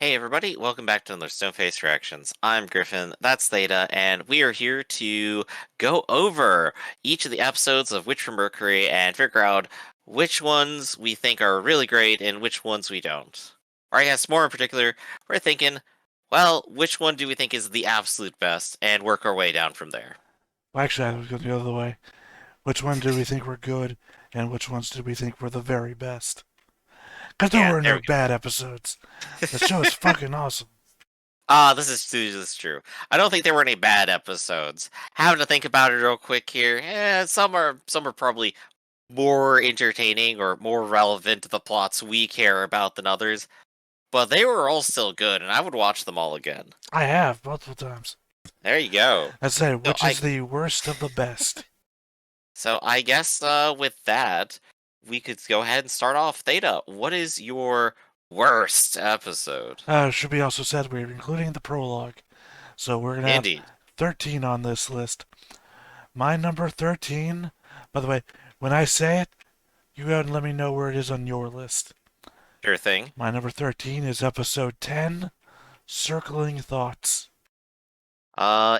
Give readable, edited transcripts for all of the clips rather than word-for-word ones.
Hey everybody, welcome back to another Stoneface Reactions. I'm Griffin, that's Theta, and we are here to go over each of the episodes of Witch from Mercury and figure out which ones we think are really great and which ones we don't. Or I guess more in particular, we're thinking, well, which one do we think is the absolute best, and work our way down from there. Well, actually, I was going the other way. Which one did we think were good, and which ones did we think were the very best? Because there Yeah, were there no we bad episodes. The go. show is fucking awesome. This is true. I don't think there were any bad episodes. Having to think about it real quick here, some are probably more entertaining or more relevant to the plots we care about than others, but they were all still good, and I would watch them all again. I have multiple times. There you go. I say, So which I is the worst of the best? so I guess with that, we could go ahead and start off. Theta, what is your worst episode? Should be also said we're including the prologue, so we're gonna have Indeed. 13 on this list. My number 13. By the way, when I say it, you go ahead and let me know where it is on your list. Sure thing. My number 13 is episode 10, Circling Thoughts.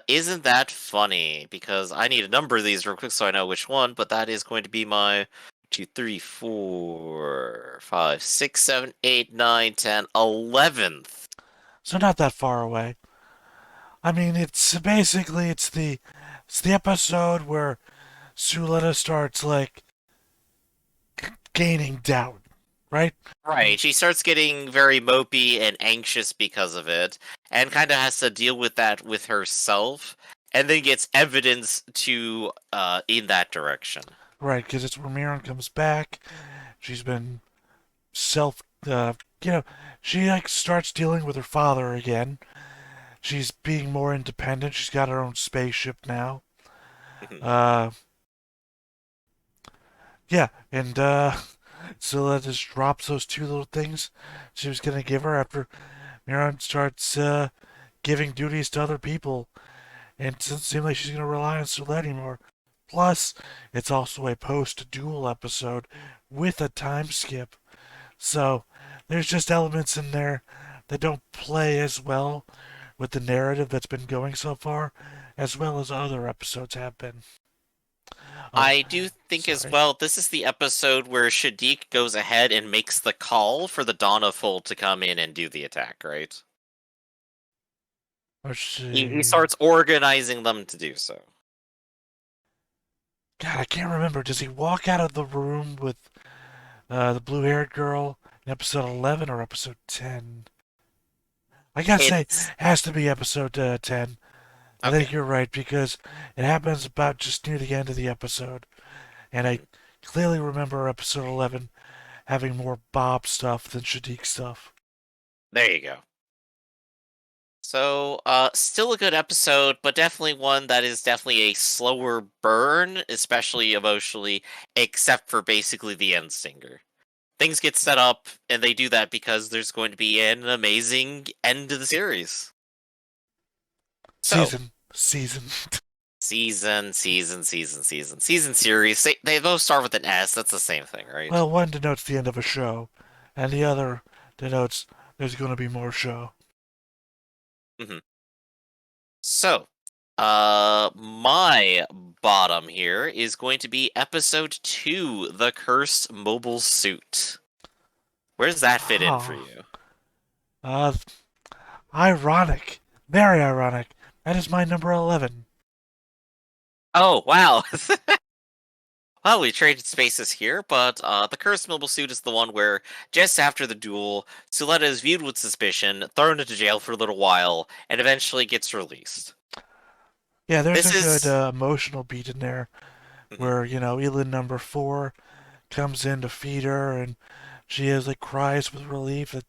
Isn't that funny? Because I need to number these real quick so I know which one, but that is going to be my 2, 3, 4, 5, 6, 7, 8, 9, 10, 11th. So not that far away. I mean, it's the episode where Suletta starts like gaining doubt, right? Right, she starts getting very mopey and anxious because of it, and kind of has to deal with that with herself, and then gets evidence to in that direction. Right, because it's where Miran comes back. She's been self, you know, she like starts dealing with her father again. She's being more independent. She's got her own spaceship now. Uh, yeah, and Suletta just drops those two little things she was gonna give her after Miran starts giving duties to other people, and it doesn't seem like she's going to rely on Soulette anymore. Plus, it's also a post-duel episode with a time skip, so there's just elements in there that don't play as well with the narrative that's been going so far, as well as other episodes have been. Oh, I do think as sorry. well, this is the episode where Shadiq goes ahead and makes the call for the Dawn of Fold to come in and do the attack, right? Let's He see. starts organizing them to do so. God, I can't remember. Does he walk out of the room with the blue-haired girl in episode 11 or episode 10? I gotta say, it It's has to be episode 10. I okay. think you're right because it happens about just near the end of the episode. And I Mhm. clearly remember episode 11 having more Bob stuff than Shadiq stuff. There you go. So, still a good episode, but definitely one that is definitely a slower burn, especially emotionally, except for basically the end stinger. Things get set up, and they do that because there's going to be an amazing end to the series. So, Season. season series. They both start with an S. That's the same thing, right? Well, one denotes the end of a show, and the other denotes there's going to be more show. hmm So, my bottom here is going to be episode 2, The Cursed Mobile Suit. Where does that fit in for Oh, you? uh, ironic. Very ironic. That is my number 11. Oh, wow. Well, we traded spaces here, but the Cursed Mobile Suit is the one where, just after the duel, Suletta is viewed with suspicion, thrown into jail for a little while, and eventually gets released. Yeah, there's This a good is. emotional beat in there Mhm. where, Elin number 4 comes in to feed her and she has like cries with relief that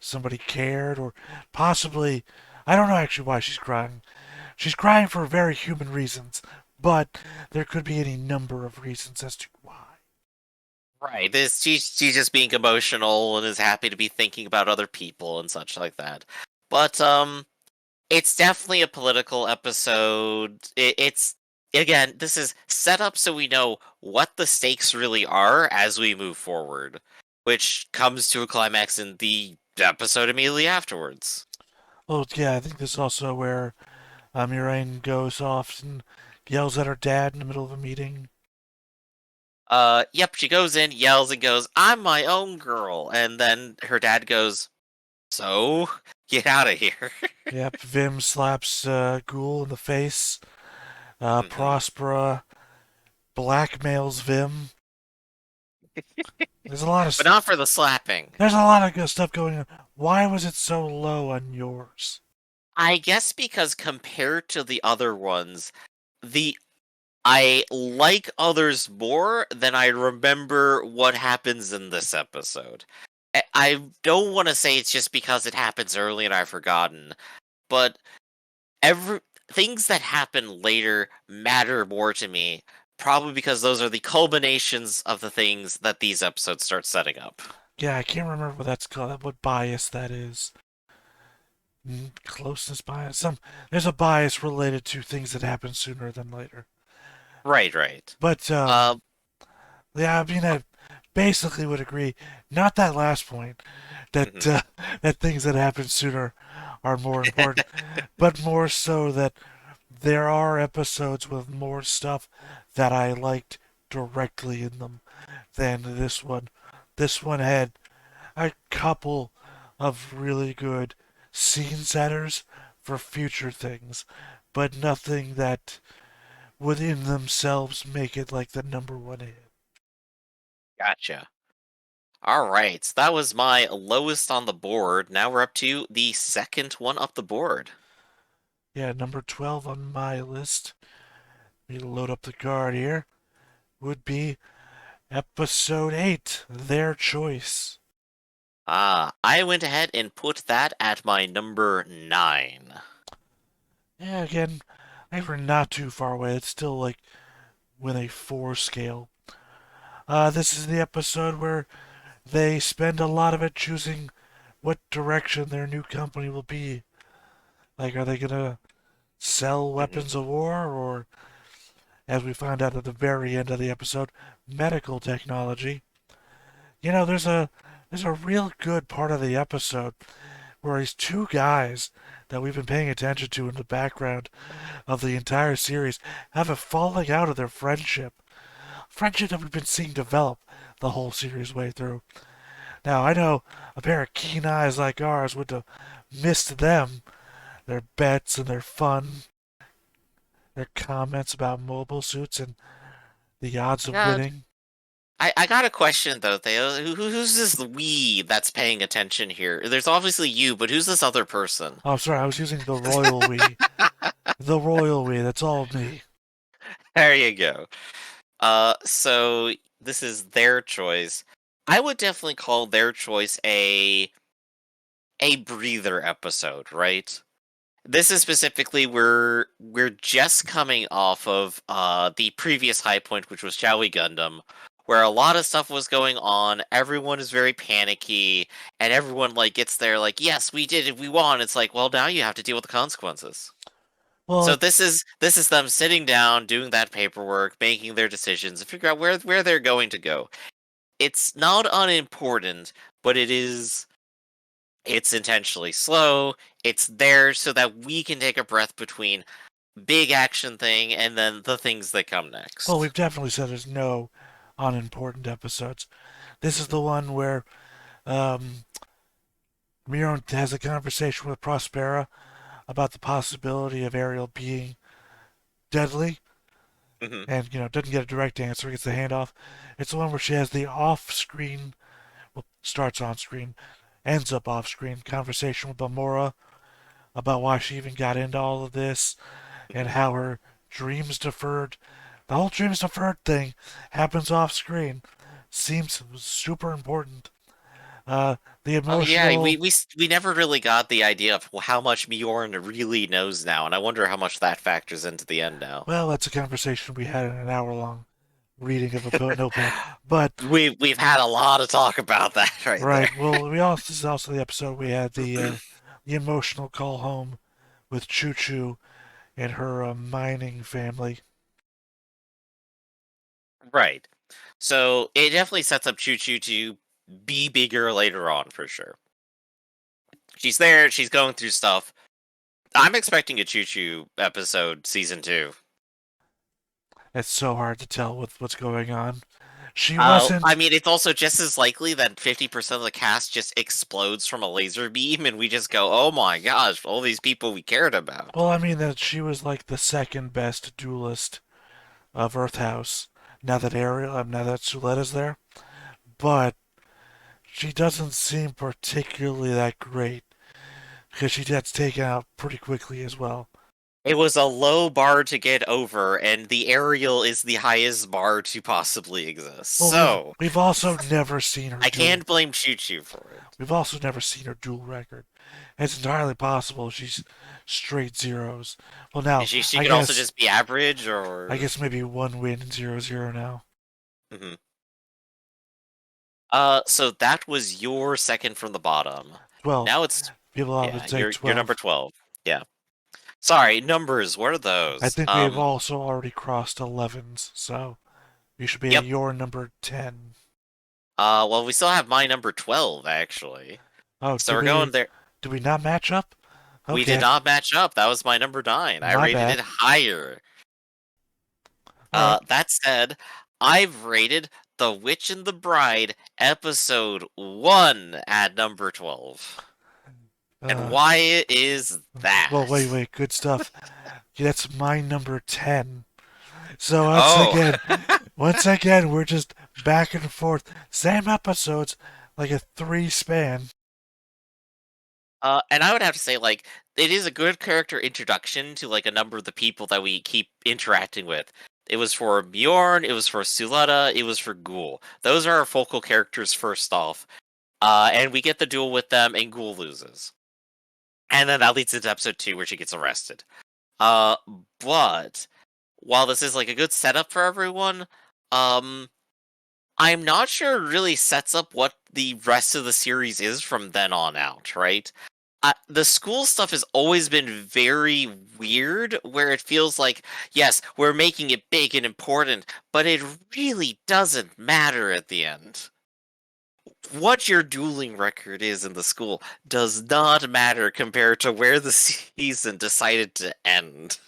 somebody cared or possibly I don't know actually why she's crying. She's crying for very human reasons, but there could be any number of reasons as to why. Right. She's just being emotional and is happy to be thinking about other people and such like that. But it's definitely a political episode. It's again, this is set up so we know what the stakes really are as we move forward, which comes to a climax in the episode immediately afterwards. Oh, yeah, I think this is also where Mirain goes off and yells at her dad in the middle of a meeting. Yep, she goes in, yells, and goes, "I'm my own girl," and then her dad goes, "So, get out of here." Yep, Vim slaps Ghoul in the face. hmm Prospera blackmails Vim. There's a lot But of not for the slapping. there's a lot of good stuff going on. Why was it so low on yours? I guess because compared to the other ones, the I like others more than I remember what happens in this episode. I don't want to say it's just because it happens early and I've forgotten, but every things that happen later matter more to me, probably because those are the culminations of the things that these episodes start setting up. Yeah, I can't remember what that's called. What bias that is. Closeness bias. There's a bias related to things that happen sooner than later. Right, right. But Um, yeah, I mean, I basically would agree. Not that last point that mhm. that things that happen sooner are more important, but more so that there are episodes with more stuff that I liked directly in them than this one. This one had a couple of really good scene setters for future things, but nothing that would in themselves make it like the number one hit. Gotcha. All right, so that was my lowest on the board. Now we're up to the second one up the board. Yeah, number 12 on my list, me to load up the card here, would be episode 8, Their Choice. I went ahead and put that at my number 9. Yeah, again, I think we're not too far away. It's still like with a 4 scale. This is the episode where they spend a lot of it choosing what direction their new company will be. Like, are they gonna sell hmm weapons of war, or, as we find out at the very end of the episode, medical technology? There's a real good part of the episode where these two guys that we've been paying attention to in the background of the entire series have a falling out of their friendship that we've been seeing develop the whole series way through. Now, I know a pair of keen eyes like ours would have missed them, their bets and their fun, their comments about mobile suits and the odds of God, winning. I got a question though, Theo. Who's this we that's paying attention here? There's obviously you, but who's this other person? Oh, I'm sorry, I was using the royal we. The royal we, that's all me. There you go. So this is their choice. I would definitely call their choice a breather episode, right? This is specifically where we're just coming off of the previous high point, which was Chowie Gundam, where a lot of stuff was going on. Everyone is very panicky, and everyone like gets there like, yes, we did it, we won. It's like, well, now you have to deal with the consequences. Well, So this is them sitting down, doing that paperwork, making their decisions, and figure out where they're going to go. It's not unimportant, but it's intentionally slow. It's there so that we can take a breath between big action thing and then the things that come we've next. definitely said there's no unimportant episodes. This is the one where um, Miron has a conversation with Prospera about the possibility of Ariel being deadly, hmm and doesn't get a direct answer, gets the handoff. It's the one where she has the off-screen, well, starts on screen, ends up off-screen conversation with Bamora about why she even got into all of this and hmm how her dreams deferred. The whole dreams deferred thing happens off-screen. Seems super important. Uh, the Oh yeah, emotional. we never really got the idea of how much Bjorn really knows now, and I wonder how much that factors into the end now. Well, that's a conversation we had in an hour-long reading of a notepad. But We've had a lot of talk about that right there. right, well, we also this is also the episode we had the emotional call home with Choo Choo and her mining family. Right. So it definitely sets up Choo Choo to be bigger later on for sure. She's there. She's going through stuff. I'm expecting a Choo Choo episode season two. It's so hard to tell with what's going on. She wasn't. I mean, it's also just as likely that 50% of the cast just explodes from a laser beam, and we just go, "Oh my gosh, all these people we cared about." Well, I mean that she was like the second best duelist of Earth House. Now that Suletta's there, but she doesn't seem particularly that great because she gets taken out pretty quickly as well. It was a low bar to get over, and the aerial is the highest bar to possibly exist. Well, So, we've also never seen her I duel. can't blame Choo Choo for it. We've also never seen her duel record. It's entirely possible she's straight zeros. Well, now She I could also guess just be average, I or. guess maybe one win and 0-0 now. Mhm. So that was your second from the bottom. 12. Now it's People often yeah, say you're number 12. 12. Yeah. Sorry, numbers. What are I those? think we've also already crossed 11s, so you should be at Yep. your number 10. Well, we still have my number 12 actually. Oh, So we're going there. did we not match up? We did Okay, not match up. That was my number 9. I my rated it bad. higher. All right. That said, I've rated The Witch and the Bride episode 1 at number 12. And Uh, why is well, that? wait, good stuff. That's my number 10. So Oh. once again, we're just back and forth. Same episodes, like a 3 span. And I would have to say, like, it is a good character introduction to like a number of the people that we keep interacting with. It was for Bjorn, it was for Suletta, it was for Ghoul. Those are our focal characters first off. And we get the duel with them, and Ghoul loses. And then that leads into episode 2 where she gets arrested. Uh, but while this is like a good setup for everyone, um, I'm not sure it really sets up what the rest of the series is from then on out, right? The school stuff has always been very weird, where it feels like, yes, we're making it big and important, but it really doesn't matter at the end. What your dueling record is in the school does not matter compared to where the season decided to end.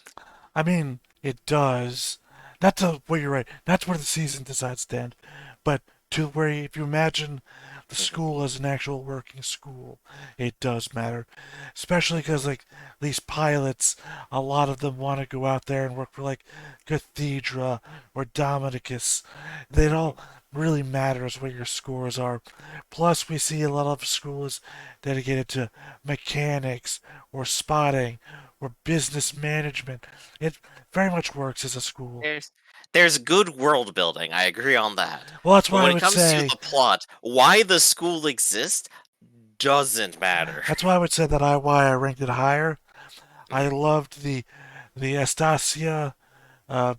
I mean, it does. Not to where you're right. Not to where the season decides to end, but to where if you imagine the school as an actual working school, it does matter. Especially because like these pilots, a lot of them want to go out there and work for like Cathedra or Dominicus. They don't really matters what your scores are. Plus, we see a lot of schools dedicated to mechanics or spotting or business management. It very much works as a school. There's there's good world building, I agree on that. Well, that's But why I when it would comes to say the plot, why the school exists doesn't matter. why I ranked it higher. I Mhm. loved the Estasia. Uh,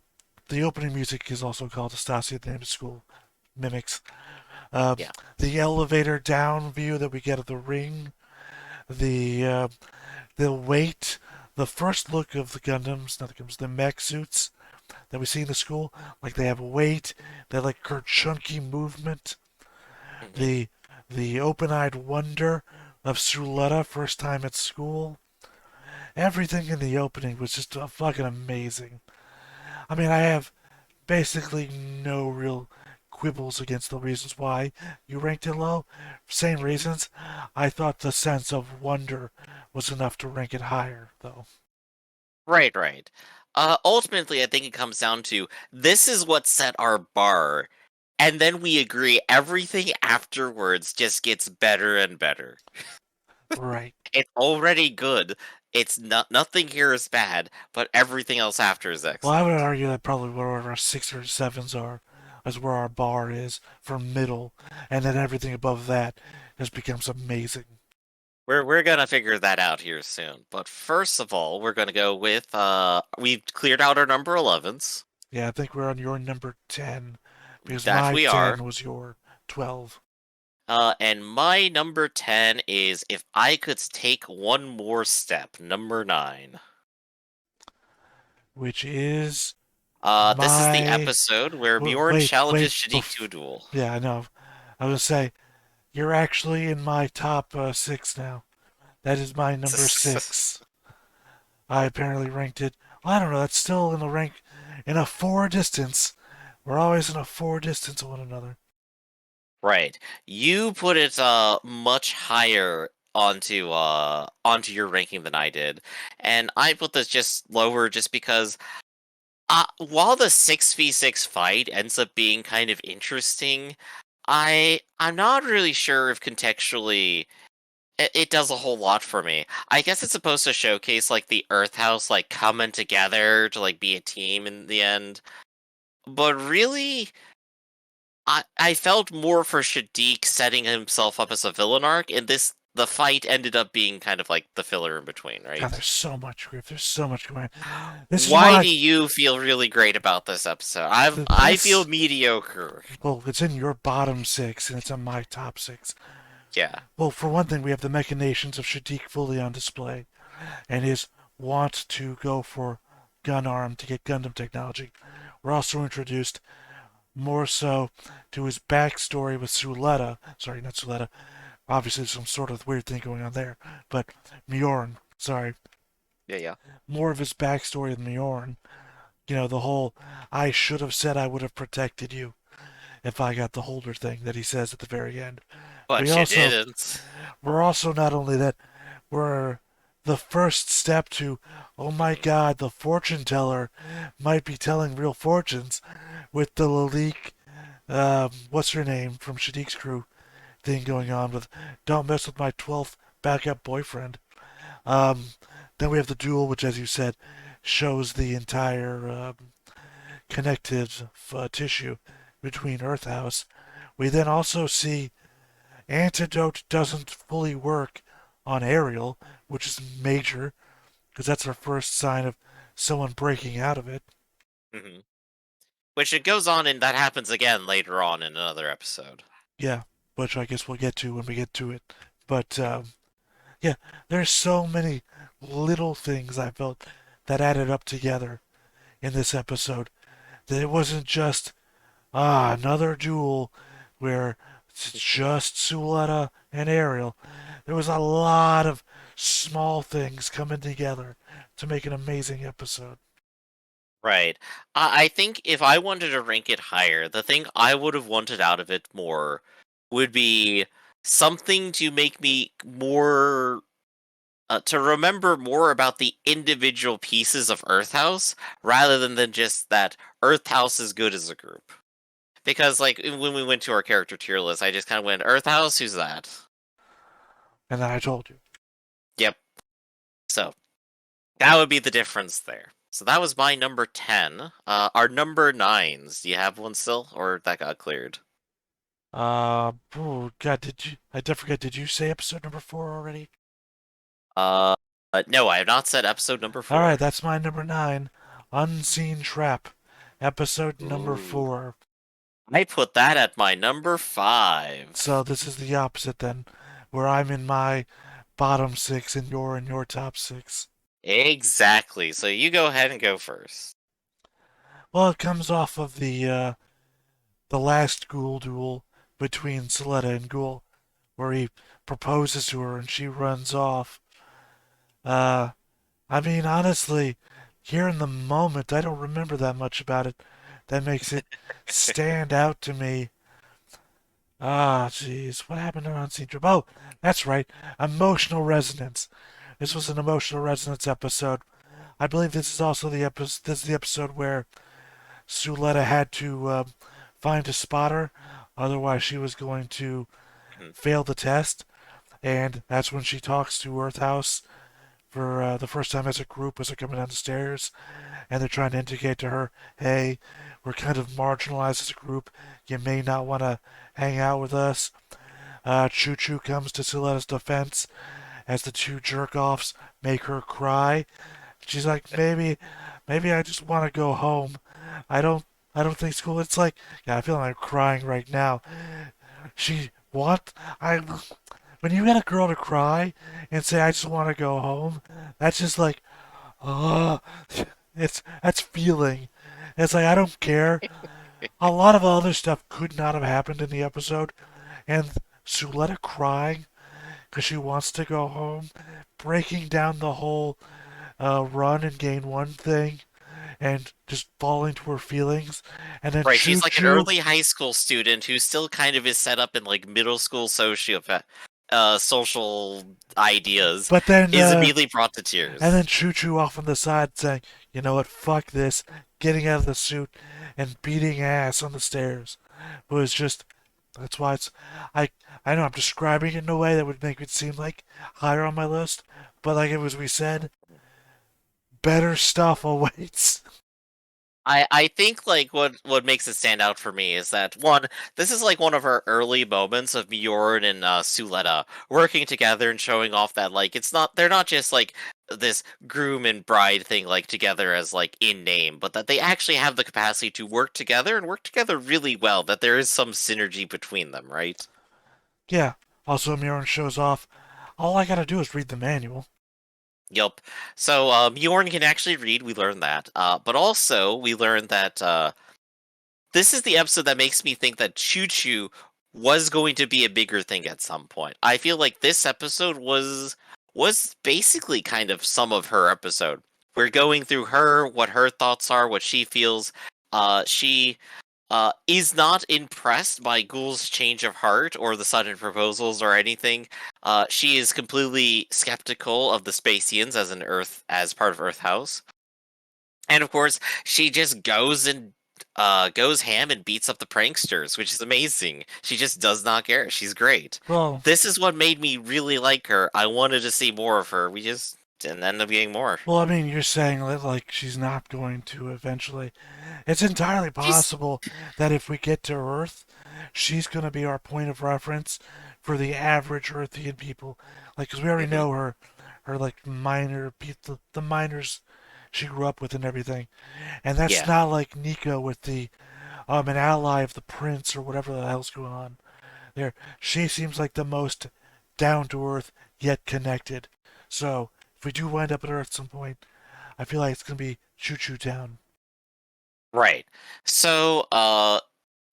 the opening music is also called Estasia. The name of the school mimics. Uh, Yeah. the elevator down view that we get of the ring. The uh, the weight. The first look of the Gundams, not the Gundams, the mech suits that we see in the school, like they have weight, they like chunky movement. Mhm. The the open-eyed wonder of Suletta first time at school. Everything in the opening was just fucking amazing. I mean, I have basically no real quibbles against the reasons why you ranked it low. Same reasons. I thought the sense of wonder was enough to rank it higher, though. Right, right. Ultimately, I think it comes down to this is what set our bar, and then we agree everything afterwards just gets better and better. Right. It's already good. It's not nothing here is bad, but everything else after is Well, I would excellent. argue that probably where our 6 or 7s are is where our bar is for middle, and then everything above that just becomes amazing. We're gonna figure that out here soon. But first of all, we're gonna go with we've cleared out our number 11s. Yeah, I think we're on your number 10 because That my we 10 are. was your 12, And my number 10 is If I Could Take One More Step, number 9. which is This is the my. episode where Bjorn Wait. challenges Shadiq to a duel. Yeah, I know. I was gonna say you're actually in my top 6 now. That is my number 6. I apparently ranked it. Well, I don't know. That's still in the rank in a 4 distance. We're always in a 4 distance of one another. Right. You put it much higher onto your ranking than I did. And I put this just lower just because while the 6v6 fight ends up being kind of interesting, I'm not really sure if contextually it does a whole lot for me. I guess it's supposed to showcase like the Earth House like coming together to like be a team in the end. But really, I felt more for Shadiq setting himself up as a villain arc, and the fight ended up being kind of like the filler in between, God, right? there's so much, Griff. There's so much going on. This is Why why do you feel really great about this episode? I feel this. mediocre. Well, it's in your bottom 6, and it's in my top 6. Yeah. Well, for one thing, we have the machinations of Shadiq fully on display, and his want to go for gun arm to get Gundam technology. We're also introduced more so to his backstory with Suletta. Sorry, not Suletta. Obviously, there's some sort of weird thing going on there. But Mjorn, sorry. Yeah, yeah. More of his backstory with Mjorn. You know, the whole I should have said I would have protected you if I got the holder thing that he says at the very end. We But you also, didn't. we're also not only that, we're the first step to, oh my god, the fortune teller might be telling real fortunes with the Lalik, what's her name from Shadiq's crew thing going on with don't mess with my 12th backup boyfriend. Um, then we have the duel, which, as you said, shows the entire connective tissue between Earth House. We then also see Antidote doesn't fully work on Ariel, which is major because that's our first sign of someone breaking out of it. Hmm. Which it goes on, and that happens again later on in another episode. Yeah, which I guess we'll get to when we get to it. But yeah, there's so many little things I felt that added up together in this episode that it wasn't just another duel where it's just Suletta and Ariel. There was a lot of small things coming together to make an amazing episode. Right. I think if I wanted to rank it higher, the thing I would have wanted out of it more would be something to make me more to remember more about the individual pieces of Earth House rather than just that Earth House is good as a group. Because like when we went to our character tier list, I just kind of went Earth House, who's that? And then I told you. Yep. So that would be the difference there. So that was my number 10. Our number 9s. Do you have one still, or that got cleared? Oh, God, did you? I did forget. Did you say episode number 4 already? Uh, no, I have not said episode number All right, 4. that's my number 9. Unseen Trap, episode number Ooh. 4. I put that at my number So 5. this is the opposite then, where I'm in my bottom 6 and you're in your top 6. Exactly. So you go ahead and go first. Well, it comes off of the last Ghoul duel between Soletta and Ghoul, where he proposes to her and she runs off. Uh, I mean, honestly, here in the moment, I don't remember that much about it. That makes it stand out to me. Ah, jeez, what happened on Unseen Trip? Oh, that's right, emotional resonance. This was an emotional resonance episode. I believe this is also the episode. This is the episode where Suletta had to find a spotter, otherwise she was going to Mhm. fail the test. And that's when she talks to Earth House for the first time as a group as they're coming down the stairs, and they're trying to indicate to her, "Hey, we're kind of marginalized as a group. You may not want to hang out with us." Choo Choo comes to Suletta's defense as the two jerk offs make her cry. She's like, maybe I just want to go home. I don't, I don't think school. It's like, yeah, I feel like I'm crying right now. What? When you get a girl to cry and say, I just want to go home, that's just like, oh, that's feeling. It's like, I don't care. A lot of other stuff could not have happened in the episode, and Suletta crying because she wants to go home, breaking down the whole run and gain one thing, and just falling to her feelings, and then Right, Choo she's like an Choo. early high school student who still kind of is set up in like middle school social ideas, But then, is immediately brought to and then tears. Choo Choo off on the side saying, "You know what? Fuck this," getting out of the suit and beating ass on the stairs. Was just that's why it's I I know I'm describing it in a way that would make it seem like higher on my list, but like it was we said, better stuff awaits. I think like what makes it stand out for me is that one, this is like one of our early moments of Bjorn and Suletta working together and showing off that like they're not just like this groom and bride thing like together as like in name, but that they actually have the capacity to work together and work together really well, that there is some synergy between them, right? Yeah. Also, Miron shows off. All I gotta do is read the manual. Yup. So Bjorn can actually read, we learned that. But also we learned that this is the episode that makes me think that Choo Choo was going to be a bigger thing at some point. I feel like this episode was basically kind of some of her episode. We're going through her, what her thoughts are, what she feels. She is not impressed by Ghoul's change of heart or the sudden proposals or anything. She is completely skeptical of the Spacians as part of Earth House. And of course, she just goes ham and beats up the pranksters, which is amazing. She just does not care. She's great. Well, This is what made me really like her. I wanted to see more of her. We just didn't end up getting more. well, I mean, you're saying that like she's not going to eventually. It's entirely She's possible that if we get to Earth, she's gonna be our point of reference for the average Earthian people. Like, 'cause we already hmm know her like minor people, the miners she grew up with and everything. And that's yeah, not like Nico with the an ally of the prince or whatever the hell's going on there. She seems like the most down to earth yet connected. So if we do wind up at Earth at some point, I feel like it's gonna be Choo Choo Town. right. So,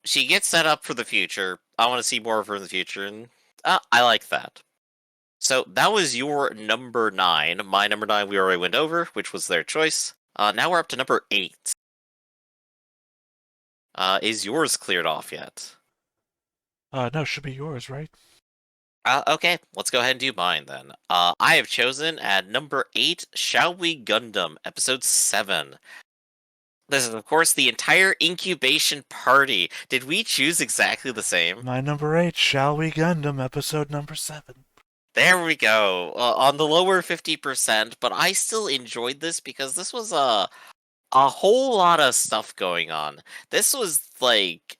she gets set up for the future. I want to see more of her in the future, and I like that. So that was your number nine. My number nine we already went over, which was their choice. Now we're up to number eight. Is yours cleared off yet? No, should be yours, right? Okay, let's go ahead and do mine then. I have chosen at number eight, Shall We Gundam, episode 7. This is, of course, the entire incubation party. Did we choose exactly the same? My number 8, Shall We Gundam, episode number 7. There we go. On the lower 50%, but I still enjoyed this because this was a whole lot of stuff going on. This was like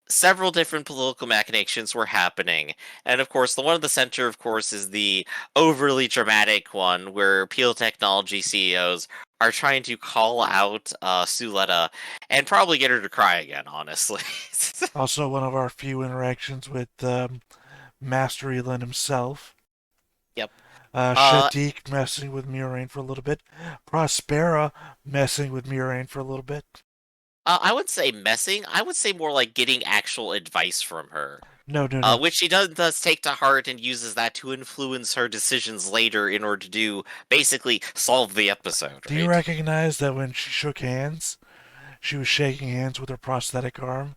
several different political machinations were happening. And of course, the one at the center, of course, is the overly dramatic one where Peel Technology CEOs are trying to call out Suletta and probably get her to cry again, honestly. Also, one of our few interactions with Master Elin himself. Yep. Uh, Shadiq messing with Murain for a little bit. Prospera messing with Murain for a little bit. I would say messing. I would say more like getting actual advice from her. No, no, no. Which she does take to heart and uses that to influence her decisions later in order to basically solve the episode, Do you right? recognize that when she shook hands, she was shaking hands with her prosthetic arm?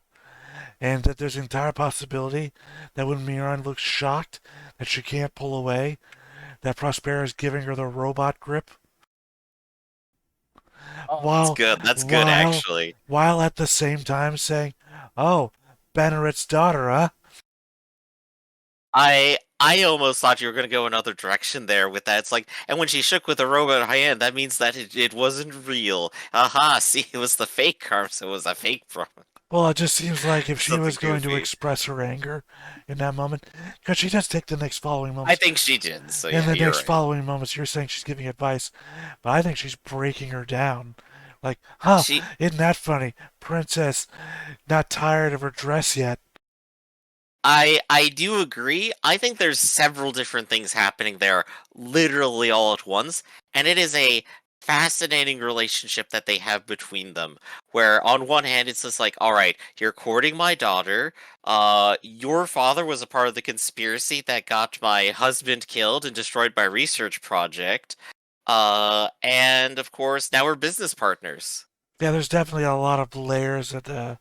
And that there's an entire possibility that when Miran looks shocked that she can't pull away, that Prospera is giving her the robot grip Oh, that's while good. That's good, while actually. while at the same time saying, "Oh, Benneret's daughter, huh?" I almost thought you were gonna go another direction there with that. It's like, and when she shook with the robot hand, that means that it wasn't real. Aha! See, it was the fake arm, so it was a fake promise. Well, it just seems like if she Something was going to goofy. express her anger in that moment, because she does take the next following I moments. think she did. So In yeah, the you're next right. following moments, you're saying she's giving advice, but I think she's breaking her down. Like, huh, She isn't that funny? Princess, not tired of her dress yet. I do agree. I think there's several different things happening there literally all at once, and it is a fascinating relationship that they have between them, where on one hand it's just like, all right, you're courting my daughter, your father was a part of the conspiracy that got my husband killed and destroyed my research project, and of course now we're business partners. Yeah, there's definitely a lot of layers that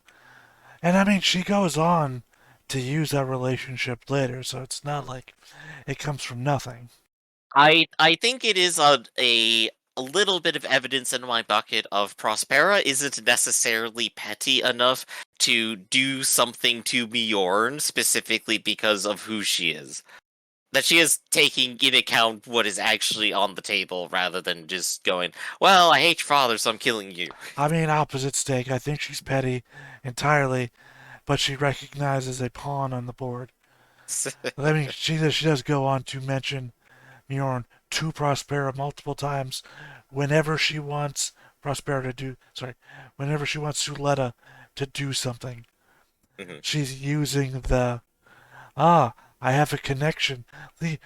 and I mean she goes on to use that relationship later, so it's not like it comes from nothing. I think it is a little bit of evidence in my bucket of Prospera isn't necessarily petty enough to do something to Bjorn specifically because of who she is. That she is taking in account what is actually on the table rather than just going, well, I hate your father, so I'm killing you. I mean opposite stake. I think she's petty entirely, but she recognizes a pawn on the board. I mean she does go on to mention Mjorn to Prospera multiple times whenever she wants Prospera to do sorry, whenever she wants Suletta to do something. Mhm. She's using the ah, I have a connection. The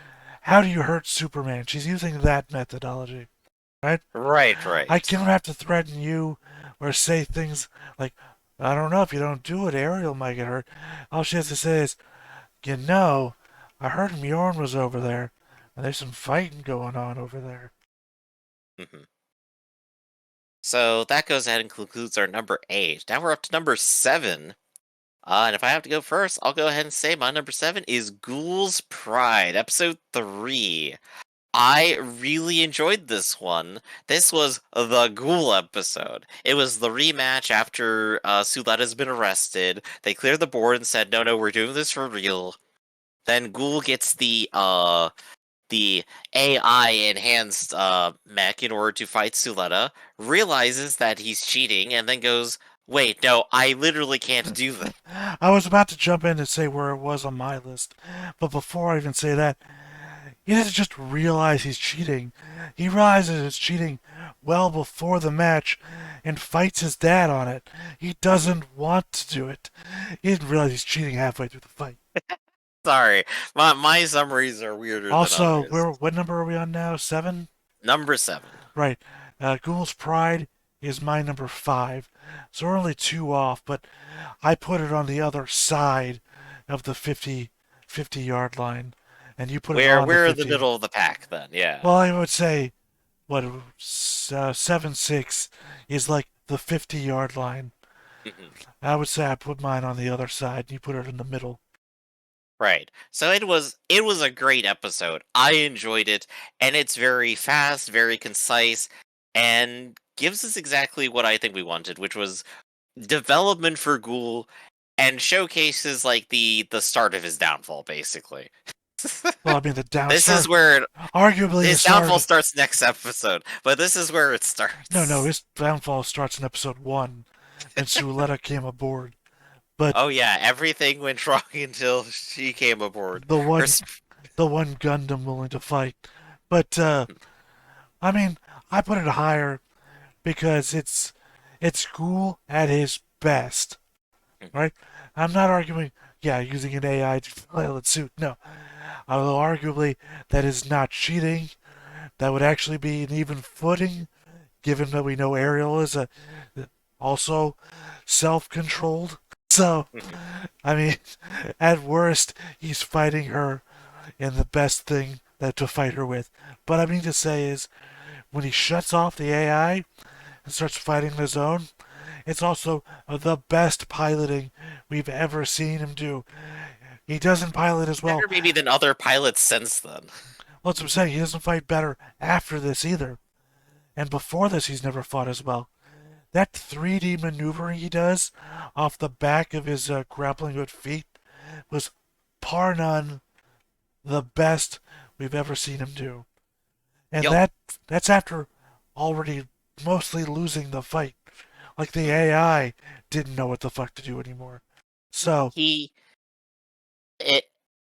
how do you hurt Superman? She's using that methodology, right? Right, I right. don't have to threaten you or say things like, I don't know, if you don't do it, Ariel might get hurt. All she has to say is, I heard Mjorn was over there, and there's some fighting going on over there. Mhm. So that goes ahead and concludes our number 8. Now we're up to number 7. And if I have to go first, I'll go ahead and say my number 7 is Ghoul's Pride, episode 3. I really enjoyed this one. This was the Ghoul episode. It was the rematch after Suletta's been arrested. They cleared the board and said, no, we're doing this for real. Then Ghoul gets the AI enhanced mech in order to fight Suletta, realizes that he's cheating, and then goes, wait, no, I literally can't do that. I was about to jump in and say where it was on my list, but before I even say that, he doesn't just realize he's cheating. He realizes it's cheating well before the match and fights his dad on it. He Mhm. doesn't want to do it. He didn't realize he's cheating halfway through the fight. Sorry, my summaries are weirder than Also, others. what number are we on now? 7? Number 7. Right. Ghoul's Pride is my number 5. So we're only 2 off, but I put it on the other side of the 50 yard line, and you put it on the We're in the 50. middle of the pack then, yeah. Well, I would say what 7-6 is like the 50 yard line. Mhm. I would say I put mine on the other side, and you put it in the middle. Right. So it was a great episode. I enjoyed it, and it's very fast, very concise, and gives us exactly what I think we wanted, which was development for Ghoul and showcases like the start of his downfall, basically. Well, I mean the This is downstar, where arguably the his downfall start. starts next episode, but this is where it No, starts. his downfall starts in episode 1 when Suletta came aboard. But Oh yeah, everything went wrong until she came aboard. the Her one the one Gundam willing to fight. But I mean, I put it higher because it's cool at his best, right? I'm not arguing, yeah, using an AI to pilot suit. No, although arguably that is not cheating. That would actually be an even footing, given that we know Ariel is a also self-controlled. So, I mean, at worst, he's fighting her in the best thing that to fight her with. But I mean to say is, when he shuts off the AI and starts fighting his own, it's also the best piloting we've ever seen him do. He doesn't pilot as well. Better maybe than other pilots since then. Well, that's what I'm saying. He doesn't fight better after this either. And before this, he's never fought as well. That 3D maneuvering he does off the back of his grappling hook feet was par none the best we've ever seen him do. And Yup. that's after already mostly losing the fight. Like the AI didn't know what the fuck to do anymore. So, He it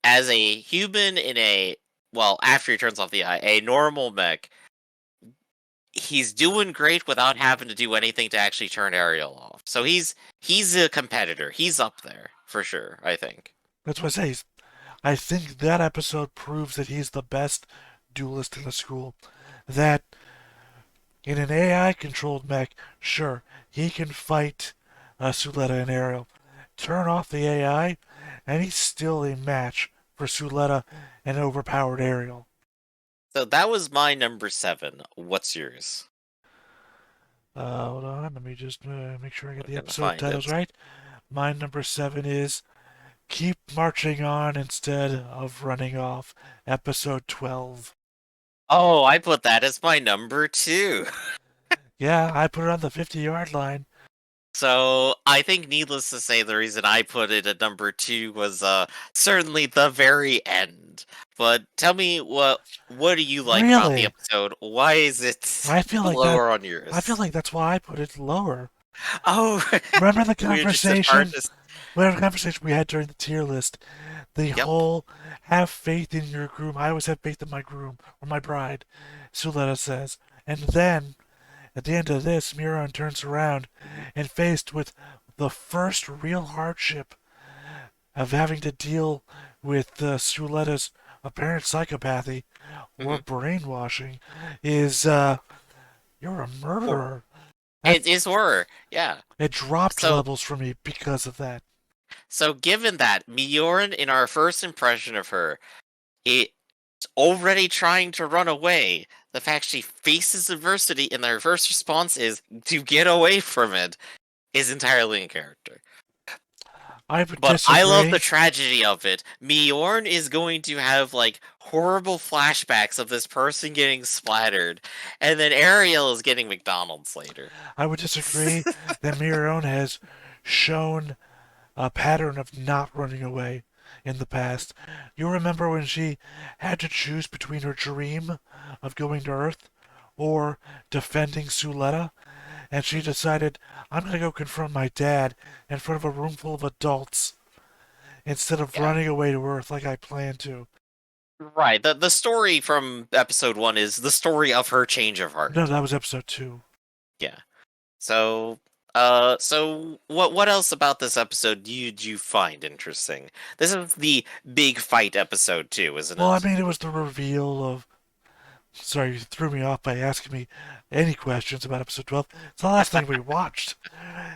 as a human in a well, after he turns off the eye, a normal mech, he's doing great without having to do anything to actually turn Ariel off. So he's a competitor. He's up there for sure, I think. that's what I say. I think that episode proves that he's the best duelist in the school. That In an AI-controlled mech, sure, he can fight Suletta and Ariel. Turn off the AI, and he's still a match for Suletta and overpowered Ariel. So that was my number 7. What's yours? Hold on, let me just make sure I get I'm the gonna episode find titles it. right. My number 7 is Keep Marching On Instead of Running Off, episode 12. Oh, I put that as my number 2. Yeah, I put it on the 50-yard line. So I think, needless to say, the reason I put it at number 2 was certainly the very end. But tell me, what do you like about the Really? episode? Why is it I feel like that. lower on I feel yours? like that's why I put it lower. Oh, Remember the we're just as hard conversation? as. Remember the conversation we had during the tier list? The Yep. whole have faith in your groom. I always have faith in my groom or my bride, Suletta says. And then, at the end of this, Miron turns around and faced with the first real hardship of having to deal with Suletta's apparent psychopathy or Hmm. brainwashing is you're a Horror. murderer. That It is horror. Yeah. it dropped So, levels for me because of that. given that Mjorn, in our first impression of her, it's already trying to run away. The fact she faces adversity and her first response is to get away from it is entirely in character. I would But I love the disagree. tragedy of it. Mjorn is going to have like horrible flashbacks of this person getting splattered, and then Ariel is getting McDonald's later. I would disagree that Miron has shown a pattern of not running away in the past. You remember when she had to choose between her dream of going to Earth or defending Suletta? And she decided, I'm going to go confront my dad in front of a room full of adults instead of Yeah. running away to Earth like I planned to. Right. The story from episode 1 is the story of her change of No, heart. that was episode 2. Yeah. So what else about this episode do you find interesting? This is the big fight episode too, isn't Well, I it? mean, it was the reveal of. Sorry, you threw me off by asking me any questions about episode 12. It's the last thing we watched.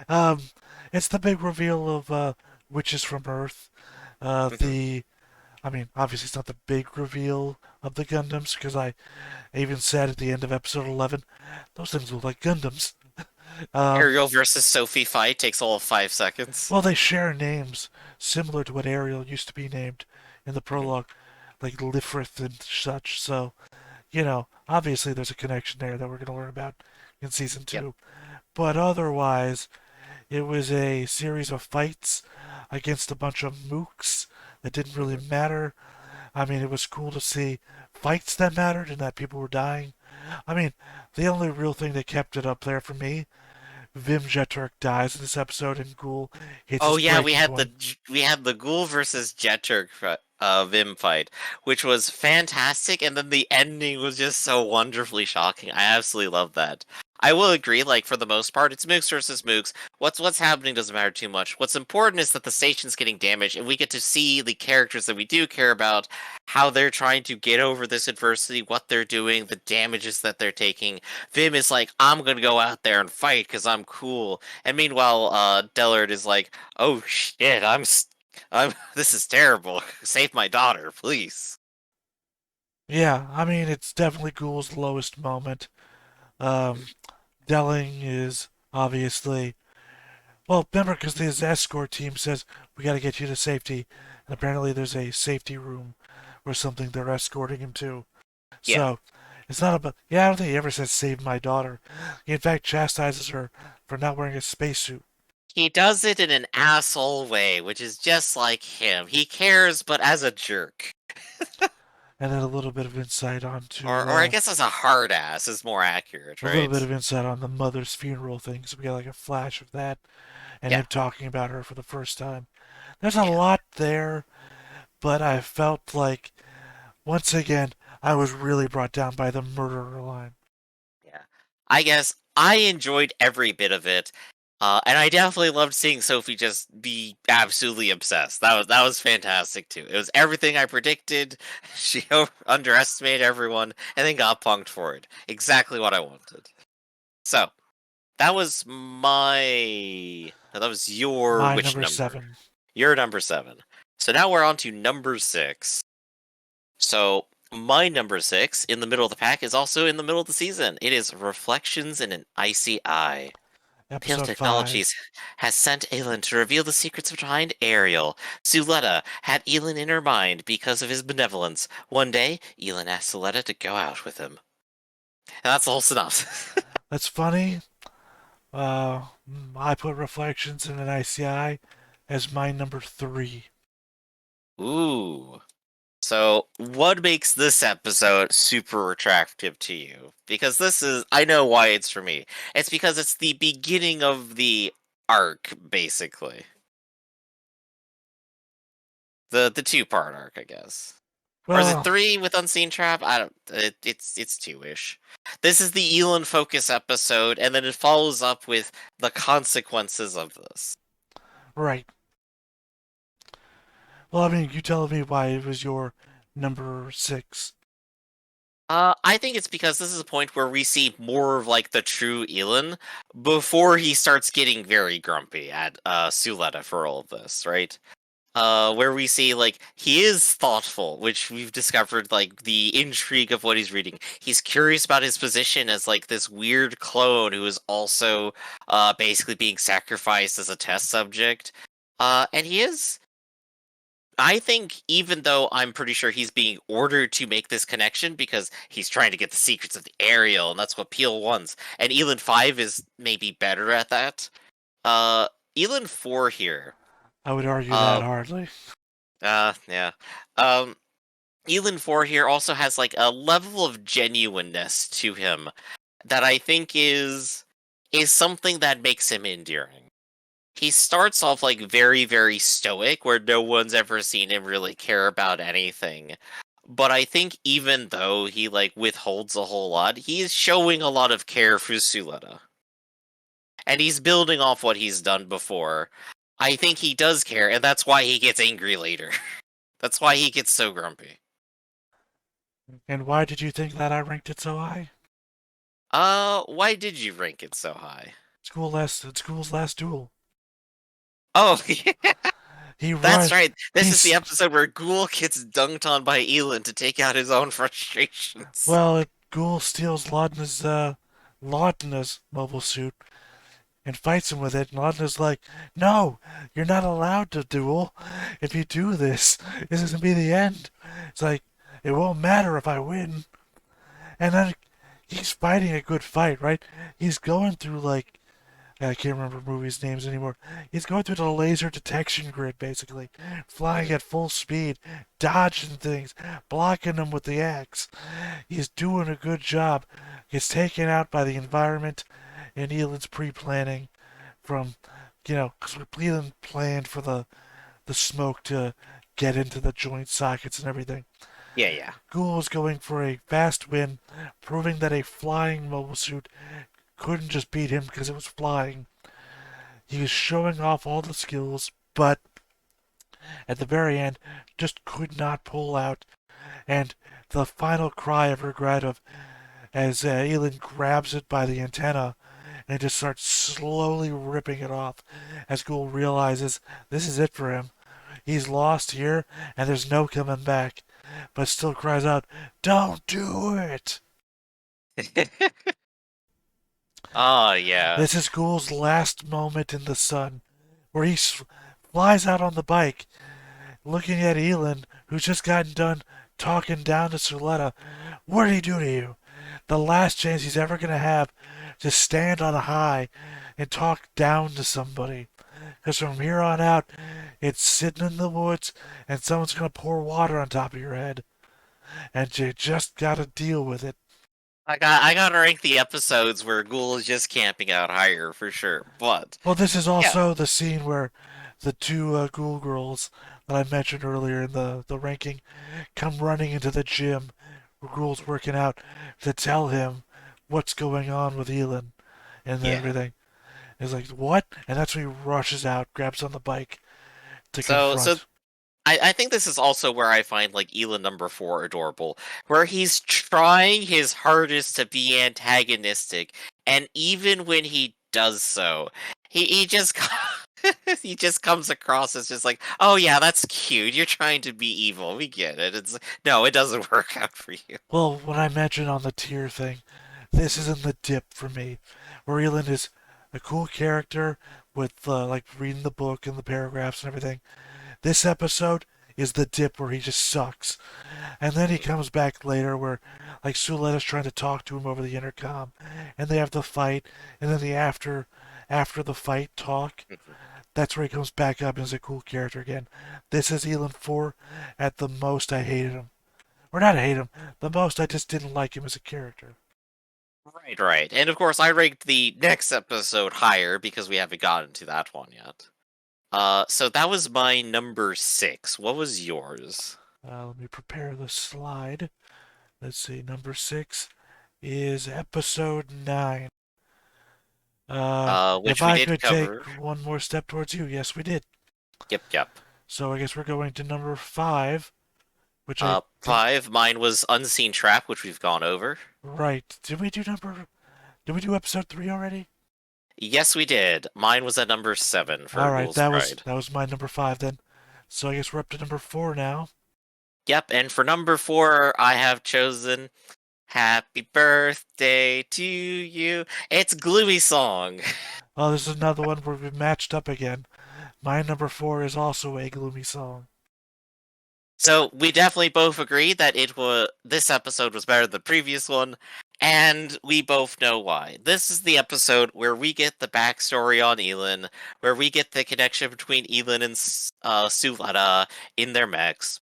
Um, it's the big reveal of Witches from Earth. Mhm. I mean, obviously it's not the big reveal of the Gundams because I even said at the end of episode 11, those things look like Gundams. Um, Ariel versus Sophie fight takes all of 5 seconds. well, they share names similar to what Ariel used to be named in the Mhm. prologue, like Lifrith and such. So, obviously there's a connection there that we're going to learn about in season Yep. 2. But otherwise, it was a series of fights against a bunch of mooks that didn't really Mhm. matter. I mean, it was cool to see fights that mattered and that people were dying. I mean, the only real thing that kept it up there for me, Vim Jeturk dies in this episode and Ghoul hits Oh his yeah, breaking point. we had the Ghoul versus Jeturk Vim fight, which was fantastic, and then the ending was just so wonderfully shocking. I absolutely love that. I will agree, like for the most part, it's Mooks versus Mooks. What's happening doesn't matter too much. What's important is that the station's getting damaged, and we get to see the characters that we do care about, how they're trying to get over this adversity, what they're doing, the damages that they're taking. Vim is like, I'm gonna go out there and fight because I'm cool. And meanwhile, Dellard is like, "Oh shit, I'm. This is terrible. Save my daughter, please." Yeah, I mean, it's definitely Ghoul's lowest moment. Um, Delling is obviously. Well, remember, because his escort team says, we got to get you to safety. And apparently there's a safety room or something they're escorting him to. Yeah, So, it's not about. Yeah, I don't think he ever says save my daughter. He, in fact, chastises her for not wearing a spacesuit. he does it in an asshole way, which is just like him. He cares, but as a jerk, And then a little bit of insight onto. or I guess as a hard ass is more accurate, A little bit right? of insight on the mother's funeral thing. So we got like a flash of that and Yeah, him talking about her for the first time. There's a yeah, lot there, but I felt like once again, I was really brought down by the murderer line. yeah. I guess I enjoyed every bit of it. And I definitely loved seeing Sophie just be absolutely obsessed. That was fantastic too. It was everything I predicted. She underestimated everyone and then got punked for it. Exactly what I wanted. So that was my. That was your My which number number? 7. Your number 7. So now we're on to number 6. So my number 6 in the middle of the pack is also in the middle of the season. It is Reflections in an Icy Eye. Pale Episode 5. Technologies has sent Aelin to reveal the secrets behind Ariel. Suletta had Aelin in her mind because of his benevolence. One day, Aelin asked Suletta to go out with him. And that's the whole synopsis. That's funny. I put Reflections in an ICI as my number 3. Ooh. So, what makes this episode super attractive to you? Because this is, I know why it's for me. It's because it's the beginning of the arc, basically. The two-part arc, I guess. Or is it Well, 3 with Unseen Trap? I don't. It's 2-ish. This is the Elon focus episode, and then it follows up with the consequences of this. right. Well, I mean, you tell me why it was your number 6. I think it's because this is a point where we see more of like the true Elon before he starts getting very grumpy at Suletta for all of this, right? Where we see like he is thoughtful, which we've discovered like the intrigue of what he's reading. He's curious about his position as like this weird clone who is also basically being sacrificed as a test subject. And he is, I think, even though I'm pretty sure he's being ordered to make this connection because he's trying to get the secrets of the Ariel, and that's what Peel wants. And Elin 5 is maybe better at that. Uh Elin 4 here. I would argue that Uh hardly. yeah. Um Elin 4 here also has like a level of genuineness to him that I think is something that makes him endearing. He starts off like very, very stoic, where no one's ever seen him really care about anything. But I think even though he like withholds a whole lot, he is showing a lot of care for Suletta. And he's building off what he's done before. I think he does care, and that's why he gets angry later. That's why he gets so grumpy. And why did you think that I ranked it so high? Why did you rank it so high? School's last duel. Oh, He that's run. right. This is the He's episode where Ghoul gets dunked on by Elin to take out his own frustrations. well. Ghoul steals Laudna's mobile suit and fights him with it. And Laudna's like, "No, you're not allowed to duel. If you do this, this is gonna be the end." It's like it won't matter if I win. And then he's fighting a good fight, right? He's going through like I can't remember movies' names anymore. He's going through the laser detection grid, basically, flying at full speed, dodging things, blocking them with the axe. He's doing a good job. He's taken out by the environment and Elin's pre-planning from, because Leland planned for the smoke to get into the joint sockets and everything. Yeah, yeah. Ghoul is going for a fast win, proving that a flying mobile suit couldn't just beat him because it was flying. He was showing off all the skills, but at the very end, just could not pull out. And the final cry of regret of as Elin grabs it by the antenna and it just starts slowly ripping it off as Ghoul realizes this is it for him. He's lost here and there's no coming back, but still cries out, "Don't do it!" Oh, yeah. This is Ghoul's last moment in the sun, where he flies out on the bike, looking at Elin, who's just gotten done talking down to Suletta. What did he do to you? The last chance he's ever going to have to stand on a high and talk down to somebody. Because from here on out, it's sitting in the woods and someone's going to pour water on top of your head. And you just got to deal with it. I gotta rank the episodes where Ghoul is just camping out higher for sure. But Well, this is yeah, also the scene where the two ghoul girls that I mentioned earlier in the ranking come running into the gym where Ghoul's working out to tell him what's going on with Elin and yeah. everything. He's like, "What?" And that's when he rushes out, grabs on the bike to So confront. I think this is also where I find like Elin number 4 adorable, where he's trying his hardest to be antagonistic, And even when he does so, he just he just comes across as just like, oh yeah, that's cute. You're trying to be evil. We get it. It's no, it doesn't work out for you. Well, when I mentioned on the tier thing, this is Mhm. in the dip for me, where Elon is a cool character with like reading the book and the paragraphs and everything. This episode is the dip where he just sucks. And then he Mhm. comes back later where like Suletta's trying to talk to him over the intercom and they have the fight and then the after the fight talk. Mhm. That's where he comes back up and is a cool character again. This is Elon 4. At the most I hated him. Or not hate him. The most I just didn't like him as a character. Right, right. And of course, I ranked the next episode higher because we haven't gotten to that one yet. So that was my number 6. What was yours? Let me prepare the slide. Let's see, number 6 is episode 9. If Which we I did could take cover. one more step towards you, yes, we did. Yep, yep. So I guess we're going to number 5, which I think 5. Mine was Unseen Trap, which we've gone over. right. Did we do episode 3 already? Yes, we did. Mine was at number 7 All for right, Ghoul's Pride. that was my number 5 then. So I guess we're up to number 4 now. Yep, and for number 4, I have chosen Happy Birthday to You. It's Gloomy Song. Oh, this is another one where we matched up again. My number 4 is also a gloomy song. So we definitely both agree that it was this episode was better than the previous one, and we both know why. This is the episode where we get the backstory on Elin, where we get the connection between Elin and Suletta in their mechs,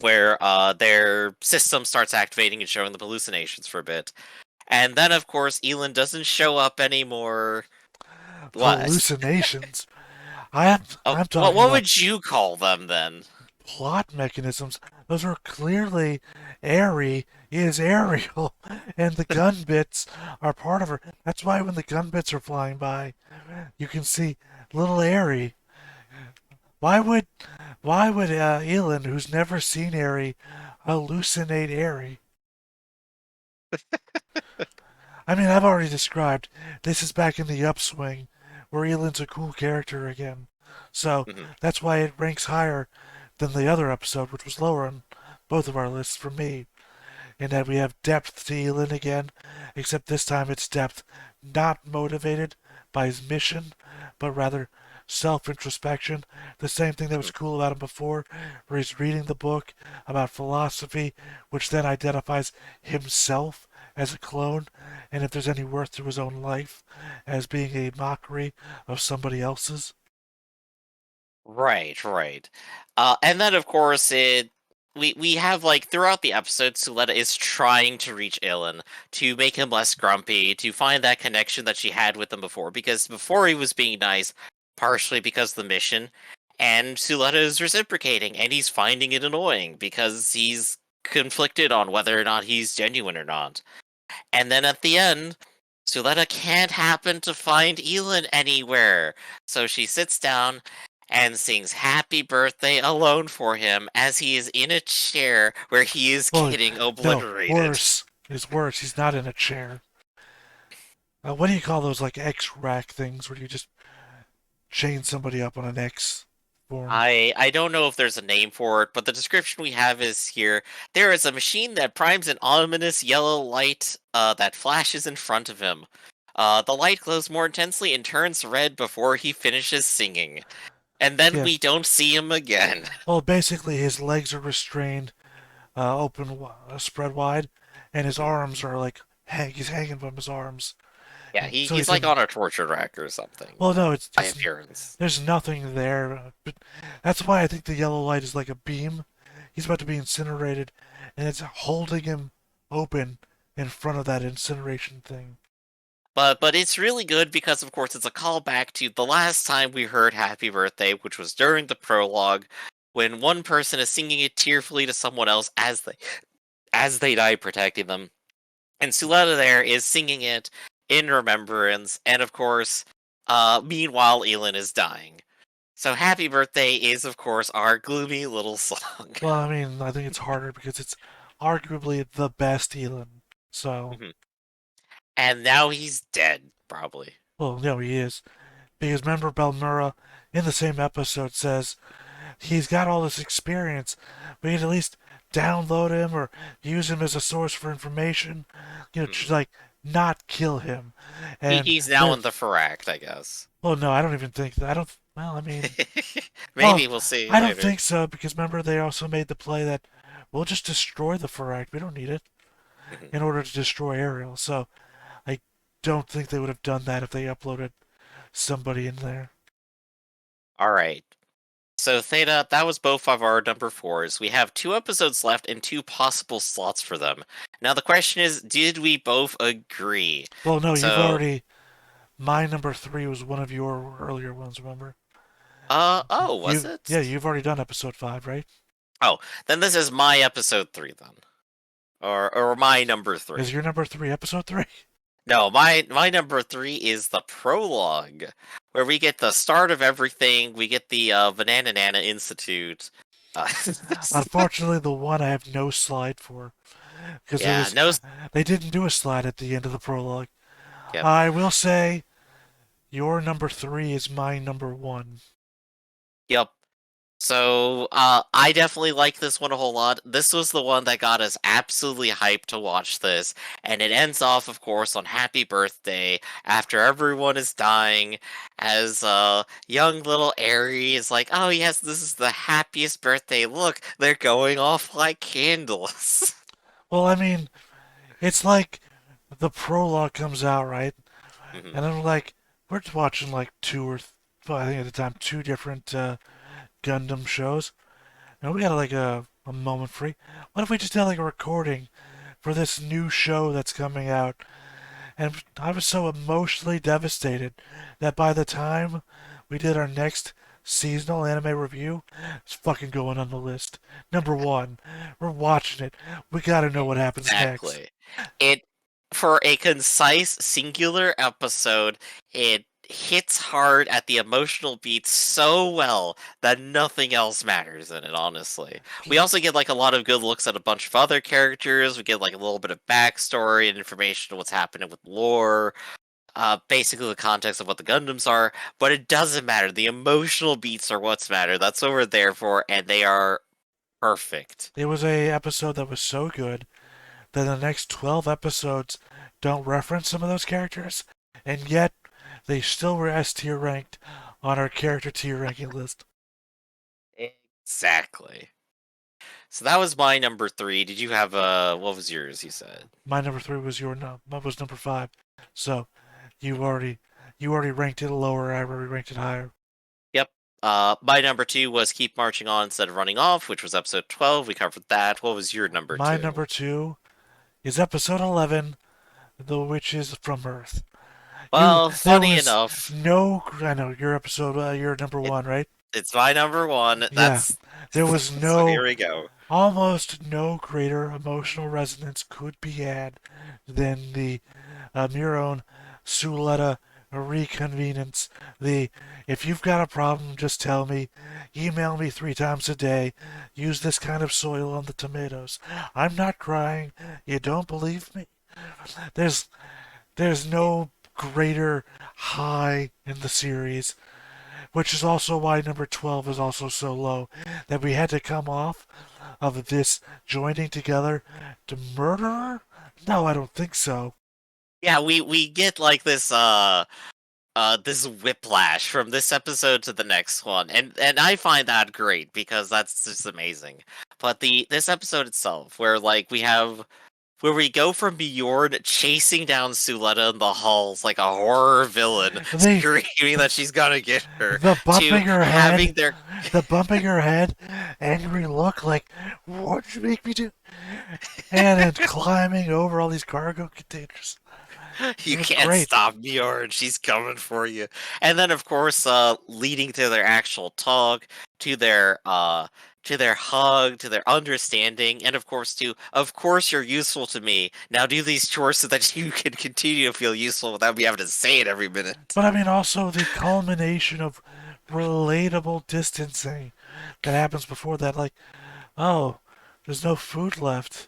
where their system starts activating and showing the hallucinations for a bit. And then of course Elin doesn't show up anymore. What? Hallucinations. Oh, I'm what talking what about would you call them then? plot mechanisms. Those are clearly Airy is Ariel, and the gun bits are part of her. That's why when the gun bits are flying by, you can see little Airy. Why would Elin, who's never seen Airy, hallucinate Airy? I mean, I've already described this is back in the upswing, where Elin's a cool character again. So Mhm. that's why it ranks higher than the other episode, which was lower on both of our lists for me. In that we have depth to Elin again, except this time it's depth not motivated by his mission, but rather self introspection. The same thing that was cool about him before, where he's reading the book about philosophy, which then identifies himself as a clone, and if there's any worth to his own life, as being a mockery of somebody else's. Right, right. And then of course we have like throughout the episode, Suletta is trying to reach Ilan to make him less grumpy, to find that connection that she had with him before, because before he was being nice, partially because of the mission, and Suletta is reciprocating, and he's finding it annoying because he's conflicted on whether or not he's genuine or not. And then at the end, Suletta can't happen to find Elin anywhere. So she sits down and sings Happy Birthday alone for him as he is in a chair where he is Well, getting no, obliterated. worse. It's worse. He's not in a chair. What do you call those, like X rack things where you just chain somebody up on an X form? I don't know if there's a name for it, but the description we have is here. There is a machine that primes an ominous yellow light that flashes in front of him. The light glows more intensely and turns red before he finishes singing. And then Yeah. we don't see him again. Well, basically, his legs are restrained, spread wide, and his arms are like he's hanging from his arms. Yeah, And he, so he's he's like in. on a torture rack or something Well, no, by appearance. there's nothing there. But that's why I think the yellow light is like a beam. He's about to be incinerated, and it's holding him open in front of that incineration thing. But it's really good because of course it's a callback to the last time we heard Happy Birthday, which was during the prologue, when one person is singing it tearfully to someone else as they die protecting them. And Suletta there is singing it in remembrance, and of course, meanwhile Elin is dying. So Happy Birthday is of course our gloomy little song. Well, I mean, I think it's harder because it's arguably the best Elin. So, And now he's dead, probably. Well, no, he is. Because remember, Belmura in the same episode says he's got all this experience. We can at least download him or use him as a source for information. Hmm. Like not kill him. He, And he's now there, in the Faract, I guess. well, no, I don't even think that. I don't. Well, I mean, well, Maybe we'll see I don't later. think so because remember they also made the play that we'll just destroy the Ferrite. We don't need it Mhm. in order to destroy Ariel. So I don't think they would have done that if they uploaded somebody in there. All right. So Theta, that was both of our number fours. We have two episodes left and two possible slots for them. Now the question is, did we both agree? Well, no, you've So, already. My number three was one of your earlier ones. Remember? oh, was Yeah, it? you've already done episode five, right? Oh, then this is my episode three then, or my number Is three. your number three episode three? No, my number three is the prologue, where we get the start of everything. We get the Banana Nana Institute. Uh, Unfortunately, the one I have no slide for because it yeah, was no. they didn't do a slide at the end of the prologue. Yep. I will say your number three is my number one. Yep. So, I definitely like this one a whole lot. This was the one that got us absolutely hyped to watch this, and it ends off, of course, on Happy Birthday after everyone is dying, as young little Aerie is like, "Oh yes, this is the happiest birthday. Look, they're going off like candles." Well, I mean, it's like the prologue comes out, right? Mhm. And I'm like, we're watching like two or, well, I think at the time, two different Gundam shows. And we got like a moment free. What if we just did like a recording for this new show that's coming out? And I was so emotionally devastated that by the time we did our next seasonal anime review, it's fucking going on the list. Number one, we're watching it. We gotta know what happens next. Exactly. It for a concise singular episode, it hits hard at the emotional beats so well that nothing else matters in it, honestly. We also get like a lot of good looks at a bunch of other characters. We get like a little bit of backstory and information on what's happening with lore. Basically the context of what the Gundams are, but it doesn't matter. The emotional beats are what's matter. That's what we're there for, and they are perfect. It was a episode that was so good that the next 12 episodes don't reference some of those characters, and yet they still were S tier ranked on our character tier ranking list. Exactly. So that was my number three. Did you have what was yours? You said. My number three was was number five. So you already you already ranked it lower. I already ranked it higher. Yep. My number two was keep marching on instead of running off, which was episode 12. We covered that. What was your number My two? number two is episode 11, The Witches from Earth. Well, There funny was enough, no, I know your episode, your number it one, right? it's my number one. Yeah, That's there was so no, here we go. almost no greater emotional resonance could be had than the Muron Suleta reconvenance. The if you've got a problem, just tell me. Email me 3 times a day. Use this kind of soil on the tomatoes. I'm not crying. You don't believe me? There's there's no greater high in the series, which is also why number 12 is also so low. That we had to come off of this joining together to murder her? No, I don't think so. Yeah, we get like this whiplash from this episode to the next one, and I find that great because that's just amazing. But this episode itself, where like where we go from Bjorn chasing down Suletta in the halls like a horror villain, The screaming that she's gonna get her, the to bumping her head, having their the bumping her head, angry look like, what'd you make me do? And then climbing over all these cargo containers. you It was can't great. stop Bjorn, she's coming for you. And then of course leading to their actual talk, to their hug, to their understanding, and of course you're useful to me. Now do these chores so that you can continue to feel useful without me having to say it every minute. But I mean, also the culmination of relatable distancing that happens before that. Like, oh, there's no food left.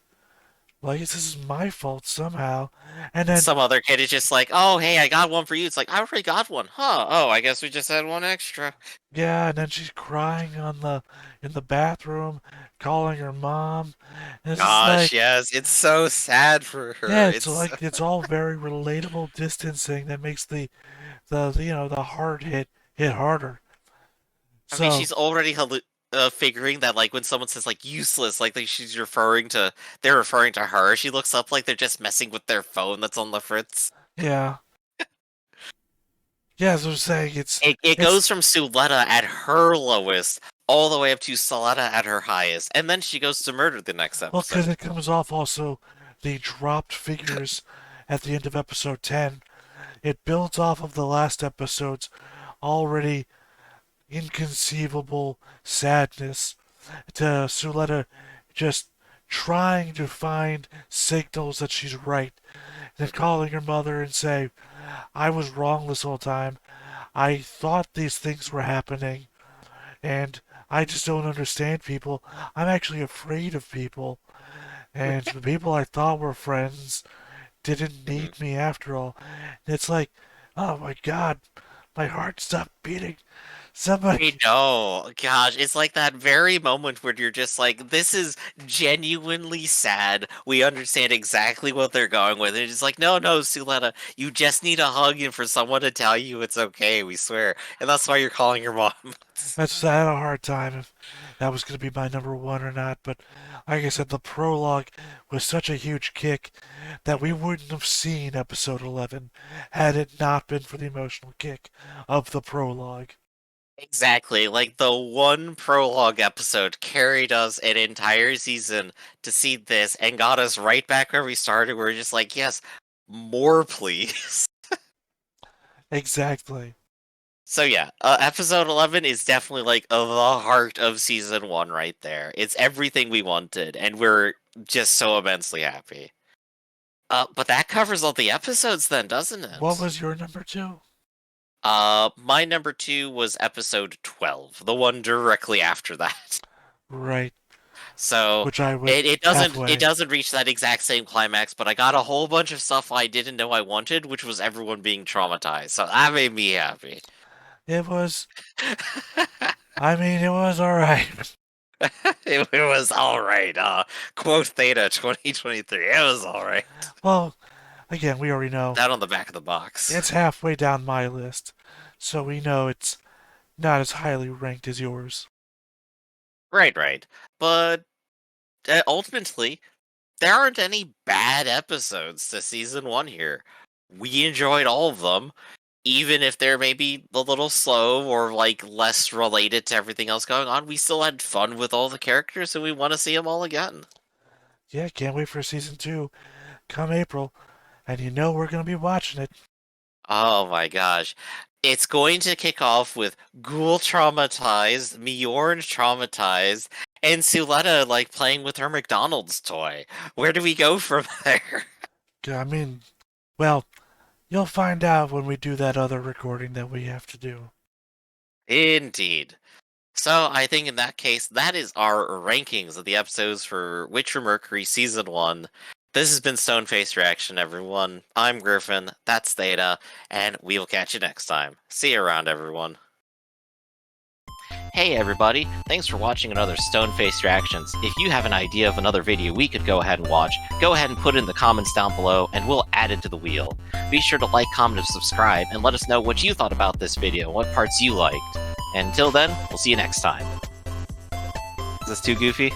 well, I guess this is my fault somehow. And then, Some other kid is just like, oh, hey, I got one for you. It's like, I already got one. Huh. Oh, I guess we just had one extra. yeah, and then she's crying in the bathroom, calling her mom. And it's just Gosh, like, yes. It's so sad for yeah, her. it's like it's all very relatable distancing that makes the hard hit harder. I mean, So she's already figuring that, like, when someone says, like, useless, like, they're referring to her. She looks up like they're just messing with their phone that's on the fritz. yeah, yeah, as I was saying, It it's goes from Suletta at her lowest all the way up to Saletta at her highest, and then she goes to murder the next well, because episode. it comes off also the dropped figures at the end of episode 10. It builds off of the last episode's already inconceivable sadness to Suletta just trying to find signals that she's right, and then Mhm. calling her mother and say, I was wrong this whole time. I thought these things were happening, and I just don't understand people. I'm actually afraid of people, and the people I thought were friends didn't Mhm. need me after all. And it's like, oh my god, my heart stopped beating. Somebody, I know. Gosh, it's like that very moment where you're just like, this is genuinely sad. We understand exactly what they're going with. And it's like, no, no, Suletta, you just need a hug and for someone to tell you it's okay, we swear. And that's why you're calling your mom. I had a hard time if that was going to be my number one or not. But like I said, the prologue was such a huge kick that we wouldn't have seen episode 11 had it not been for the emotional kick of the prologue. Exactly. Like the one prologue episode carried us an entire season to see this and got us right back where we started. We're just like, yes, more please. Exactly. So yeah, episode 11 is definitely like the heart of season 1 right there. It's everything we wanted and we're just so immensely happy. But that covers all the episodes then, doesn't What it? was your number two? My number 2 was episode 12, the one directly after that. Right, So which I went it halfway. doesn't reach that exact same climax, but I got a whole bunch of stuff I didn't know I wanted, which was everyone being traumatized. So that made me happy. It was, I mean, it was alright. It was all right. Quote Theta 2023. It was all right. Well, again, we already know That on the back of the box. it's halfway down my list, so we know it's not as highly ranked as yours. Right, right. But ultimately, there aren't any bad episodes to season 1 here. We enjoyed all of them, even if they're maybe a little slow or like less related to everything else going on. We still had fun with all the characters, and we want to see them all again. Yeah, can't wait for season two come April, and you know we're gonna be watching it. Oh my gosh. It's going to kick off with Ghoul traumatized, Mjorn traumatized, and Suletta like playing with her McDonald's toy. Where do we go from there? I mean, well, you'll find out when we do that other recording that we have to do. Indeed. So I think in that case, that is our rankings of the episodes for Witcher Mercury Season 1. This has been Stoneface Reaction, everyone. I'm Griffin, that's Theta, and we will catch you next time. See you around, everyone. Hey everybody, thanks for watching another Stoneface Reactions. If you have an idea of another video we could go ahead and watch, go ahead and put it in the comments down below and we'll add it to the wheel. Be sure to like, comment, and subscribe, and let us know what you thought about this video and what parts you liked. And until then, we'll see you next time. Is this too goofy?